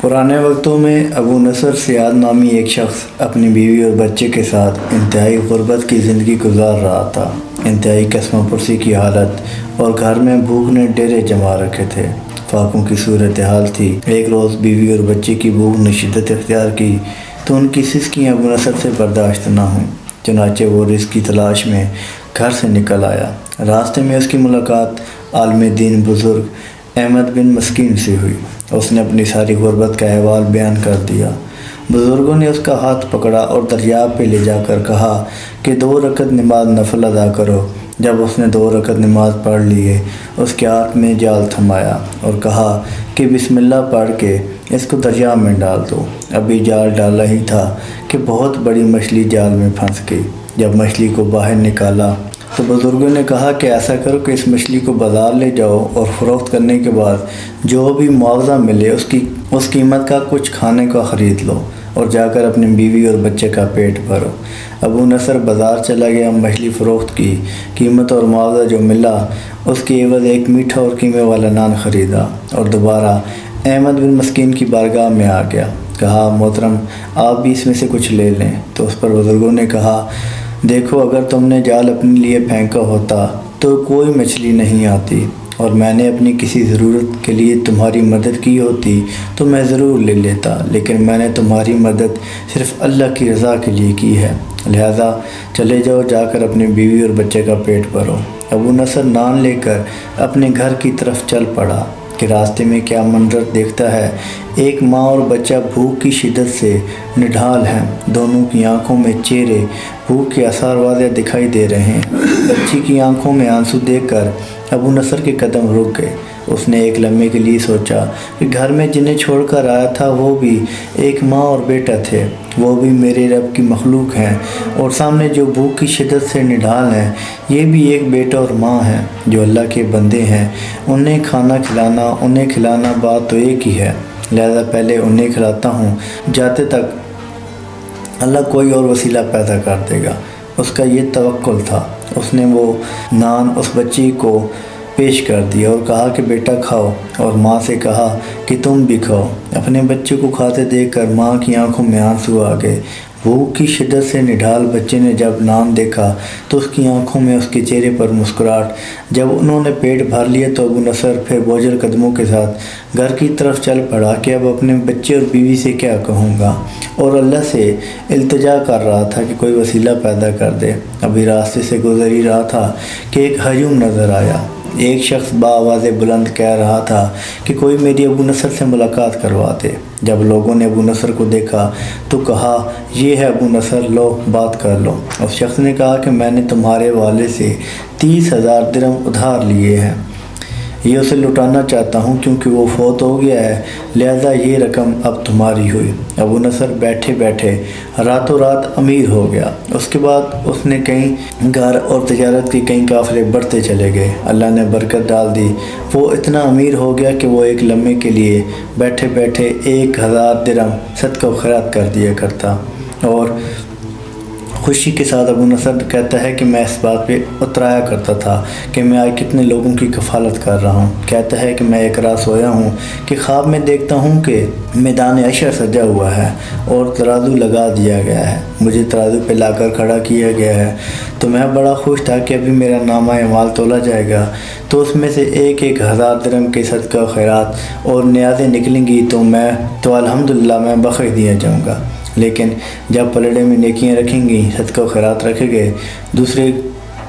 پرانے وقتوں میں ابو نصر سیاد نامی ایک شخص اپنی بیوی اور بچے کے ساتھ انتہائی غربت کی زندگی گزار رہا تھا۔ انتہائی قسم پرسی کی حالت اور گھر میں بھوک نے ڈیرے جما رکھے تھے۔ فاقوں کی صورتحال تھی۔ ایک روز بیوی اور بچے کی بھوک نے شدت اختیار کی تو ان کی سسکیاں ابو نصر سے برداشت نہ ہوئیں۔ چنانچہ وہ رزق کی تلاش میں گھر سے نکل آیا۔ راستے میں اس کی ملاقات عالم دین بزرگ احمد بن مسکین سے ہوئی۔ اس نے اپنی ساری غربت کا احوال بیان کر دیا۔ بزرگوں نے اس کا ہاتھ پکڑا اور دریا پہ لے جا کر کہا کہ 2 رکعت نماز نفل ادا کرو۔ جب اس نے 2 رکعت نماز پڑھ لیے، اس کے ہاتھ میں جال تھمایا اور کہا کہ بسم اللہ پڑھ کے اس کو دریا میں ڈال دو۔ ابھی جال ڈالا ہی تھا کہ بہت بڑی مچھلی جال میں پھنس گئی۔ جب مچھلی کو باہر نکالا تو بزرگوں نے کہا کہ ایسا کرو کہ اس مچھلی کو بازار لے جاؤ اور فروخت کرنے کے بعد جو بھی معاوضہ ملے اس قیمت کا کچھ کھانے کا خرید لو اور جا کر اپنی بیوی اور بچے کا پیٹ بھرو۔ ابو نصر بازار چلا گیا، مچھلی فروخت کی، قیمت اور معاوضہ جو ملا اس کے عوض ایک میٹھا اور قیمے والا نان خریدا اور دوبارہ احمد بن مسکین کی بارگاہ میں آ گیا۔ کہا محترم آپ بھی اس میں سے کچھ لے لیں۔ تو اس پر بزرگوں نے کہا دیکھو اگر تم نے جال اپنے لیے پھینکا ہوتا تو کوئی مچھلی نہیں آتی، اور میں نے اپنی کسی ضرورت کے لیے تمہاری مدد کی ہوتی تو میں ضرور لے لیتا، لیکن میں نے تمہاری مدد صرف اللہ کی رضا کے لیے کی ہے، لہذا چلے جاؤ، جا کر اپنی بیوی اور بچے کا پیٹ بھرو۔ ابو نصر نان لے کر اپنے گھر کی طرف چل پڑا کہ راستے میں کیا منظر دیکھتا ہے۔ ایک ماں اور بچہ بھوک کی شدت سے نڈھال ہیں، دونوں کی آنکھوں میں چہرے بھوک کے آثار واضح دکھائی دے رہے ہیں۔ بچی کی آنکھوں میں آنسو دیکھ کر ابو نصر کے قدم رک گئے۔ اس نے ایک لمحے کے لیے سوچا کہ گھر میں جنہیں چھوڑ کر آیا تھا وہ بھی ایک ماں اور بیٹا تھے، وہ بھی میرے رب کی مخلوق ہیں، اور سامنے جو بھوک کی شدت سے نڈھال ہیں یہ بھی ایک بیٹا اور ماں ہیں جو اللہ کے بندے ہیں۔ انہیں کھانا کھلانا، انہیں کھلانا بات تو ایک ہی ہے، لہذا پہلے انہیں کھلاتا ہوں، جاتے تک اللہ کوئی اور وسیلہ پیدا کر دے گا۔ اس کا یہ توکل تھا۔ اس نے وہ نان اس بچی کو پیش کر دیا اور کہا کہ بیٹا کھاؤ، اور ماں سے کہا کہ تم بھی کھاؤ۔ اپنے بچے کو کھاتے دیکھ کر ماں کی آنکھوں میں آنسو آ گئے۔ بھوک کی شدت سے نڈھال بچے نے جب نان دیکھا تو اس کی آنکھوں میں اس کے چہرے پر مسکراہٹ۔ جب انہوں نے پیٹ بھر لیا تو ابو نصر پھر بوجھل قدموں کے ساتھ گھر کی طرف چل پڑا کہ اب اپنے بچے اور بیوی سے کیا کہوں گا، اور اللہ سے التجا کر رہا تھا کہ کوئی وسیلہ پیدا کر دے۔ ابھی راستے سے گزر ہی رہا تھا کہ ایک ہجوم نظر آیا۔ ایک شخص بآواز بلند کہہ رہا تھا کہ کوئی میری ابو نصر سے ملاقات کروا دے۔ جب لوگوں نے ابو نصر کو دیکھا تو کہا یہ ہے ابو نصر، لو بات کر لو۔ اس شخص نے کہا کہ میں نے تمہارے والد سے 30,000 درہم ادھار لیے ہیں، یہ اسے لٹانا چاہتا ہوں کیونکہ وہ فوت ہو گیا ہے، لہذا یہ رقم اب تمہاری ہوئی۔ ابو نصر بیٹھے بیٹھے راتوں رات امیر ہو گیا۔ اس کے بعد اس نے کئی گھر اور تجارت کے کئی قافلے بڑھتے چلے گئے۔ اللہ نے برکت ڈال دی، وہ اتنا امیر ہو گیا کہ وہ ایک لمحے کے لیے بیٹھے بیٹھے 1,000 درہم صدقہ و خیرات کر دیا کرتا۔ اور خوشی کے ساتھ ابو نصر کہتا ہے کہ میں اس بات پہ اترایا کرتا تھا کہ میں آج کتنے لوگوں کی کفالت کر رہا ہوں۔ کہتا ہے کہ میں ایک رات سویا ہوں کہ خواب میں دیکھتا ہوں کہ میدان عشر سجا ہوا ہے اور ترازو لگا دیا گیا ہے، مجھے ترازو پہ لا کر کھڑا کیا گیا ہے، تو میں بڑا خوش تھا کہ ابھی میرا نامہ اعمال تولا جائے گا، تو اس میں سے 1,000 درہم کے صدقہ و خیرات اور نیازیں نکلیں گی تو الحمدللہ میں بخش دیا جاؤں گا۔ لیکن جب پلڑے میں نیکیاں رکھیں گی، صدقہ و خیرات رکھے گئے، دوسرے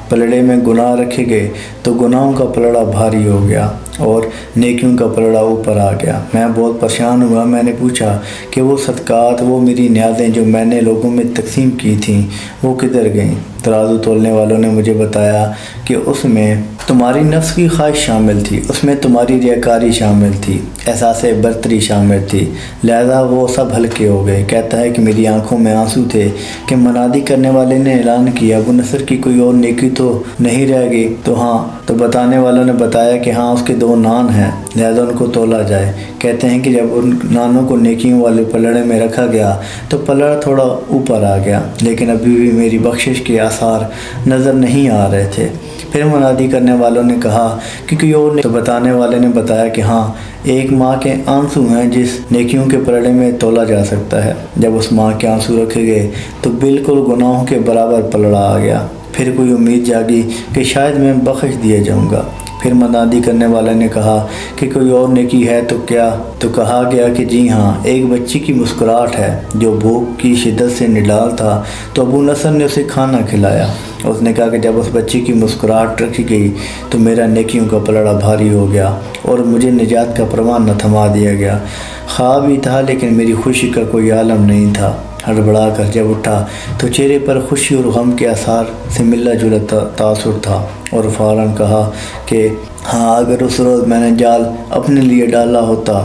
پلڑے میں گناہ رکھے گئے تو گناہوں کا پلڑا بھاری ہو گیا اور نیکیوں کا پلڑا اوپر آ گیا۔ میں بہت پریشان ہوا۔ میں نے پوچھا کہ وہ صدقات، وہ میری نیازیں جو میں نے لوگوں میں تقسیم کی تھیں وہ کدھر گئیں؟ ترازو تولنے والوں نے مجھے بتایا کہ اس میں تمہاری نفس کی خواہش شامل تھی، اس میں تمہاری ریاکاری شامل تھی، احساس برتری شامل تھی، لہذا وہ سب ہلکے ہو گئے۔ کہتا ہے کہ میری آنکھوں میں آنسو تھے کہ منادی کرنے والے نے اعلان کیا ابو نصر کی کوئی اور نیکی تو نہیں رہ گئی؟ تو بتانے والوں نے بتایا کہ ہاں اس کے 2 نان ہیں، لہذا ان کو تولا جائے۔ کہتے ہیں کہ جب ان نانوں کو نیکیوں والے پلڑے میں رکھا گیا تو پلڑا تھوڑا اوپر آ گیا، لیکن ابھی بھی میری بخشش کے آثار نظر نہیں آ رہے تھے۔ پھر منادی کرنے والوں نے کہا کہ کوئی اور تو بتانے والے نے بتایا کہ ہاں، ایک ماں کے آنسو ہیں جس نیکیوں کے پلڑے میں تولا جا سکتا ہے۔ جب اس ماں کے آنسو رکھے گئے تو بالکل گناہوں کے برابر پلڑا آ گیا۔ پھر کوئی امید جاگی کہ شاید میں بخش دیا جاؤں گا۔ پھر منادی کرنے والے نے کہا کہ کوئی اور نیکی ہے تو کیا؟ تو کہا گیا کہ جی ہاں، ایک بچی کی مسکراہٹ ہے جو بھوک کی شدت سے نڈال تھا، تو ابو نصر نے اسے کھانا کھلایا۔ اس نے کہا کہ جب اس بچی کی مسکراہٹ رکھی گئی تو میرا نیکیوں کا پلڑا بھاری ہو گیا اور مجھے نجات کا پروان نہ تھما دیا گیا۔ خواب ہی تھا لیکن میری خوشی کا کوئی عالم نہیں تھا۔ ہڑبڑا کر جب اٹھا تو چہرے پر خوشی اور غم کے آثار سے ملا جلا تاثر تھا، اور فوراً کہا کہ ہاں، اگر اس روز میں نے جال اپنے لیے ڈالا ہوتا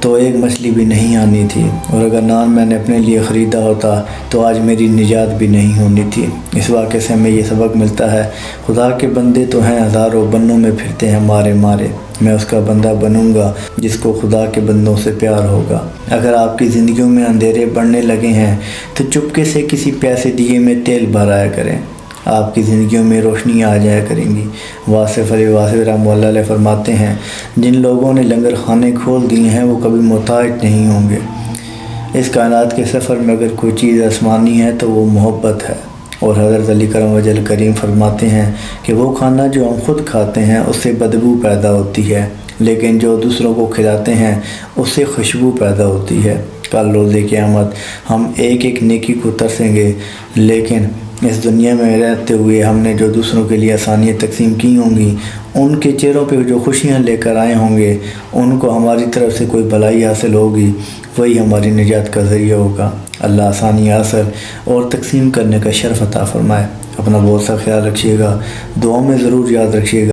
تو ایک مچھلی بھی نہیں آنی تھی، اور اگر نان میں نے اپنے لیے خریدا ہوتا تو آج میری نجات بھی نہیں ہونی تھی۔ اس واقعے سے ہمیں یہ سبق ملتا ہے، خدا کے بندے تو ہیں ہزاروں، بنوں میں پھرتے ہیں مارے مارے۔ میں اس کا بندہ بنوں گا جس کو خدا کے بندوں سے پیار ہوگا۔ اگر آپ کی زندگیوں میں اندھیرے بڑھنے لگے ہیں تو چپکے سے کسی پیاسے دیے میں تیل بھرایا کریں، آپ کی زندگیوں میں روشنی آ جایا کریں گی۔ واصف علی واصف رحمۃ اللہ علیہ فرماتے ہیں، جن لوگوں نے لنگر خانے کھول دیے ہیں وہ کبھی محتاج نہیں ہوں گے۔ اس کائنات کے سفر میں اگر کوئی چیز آسمانی ہے تو وہ محبت ہے، اور حضرت علی کرم وجہ کریم فرماتے ہیں کہ وہ کھانا جو ہم خود کھاتے ہیں اس سے بدبو پیدا ہوتی ہے، لیکن جو دوسروں کو کھلاتے ہیں اس سے خوشبو پیدا ہوتی ہے۔ کل روز قیامت ہم ایک ایک نیکی کو ترسیں گے، لیکن اس دنیا میں رہتے ہوئے ہم نے جو دوسروں کے لیے آسانیاں تقسیم کی ہوں گی، ان کے چہروں پہ جو خوشیاں لے کر آئے ہوں گے، ان کو ہماری طرف سے کوئی بھلائی حاصل ہوگی، وہی ہماری نجات کا ذریعہ ہوگا۔ اللہ آسانی حاصل اور تقسیم کرنے کا شرف عطا فرمائے۔ اپنا بہت سا خیال رکھیے گا، دعاؤں میں ضرور یاد رکھیے گا۔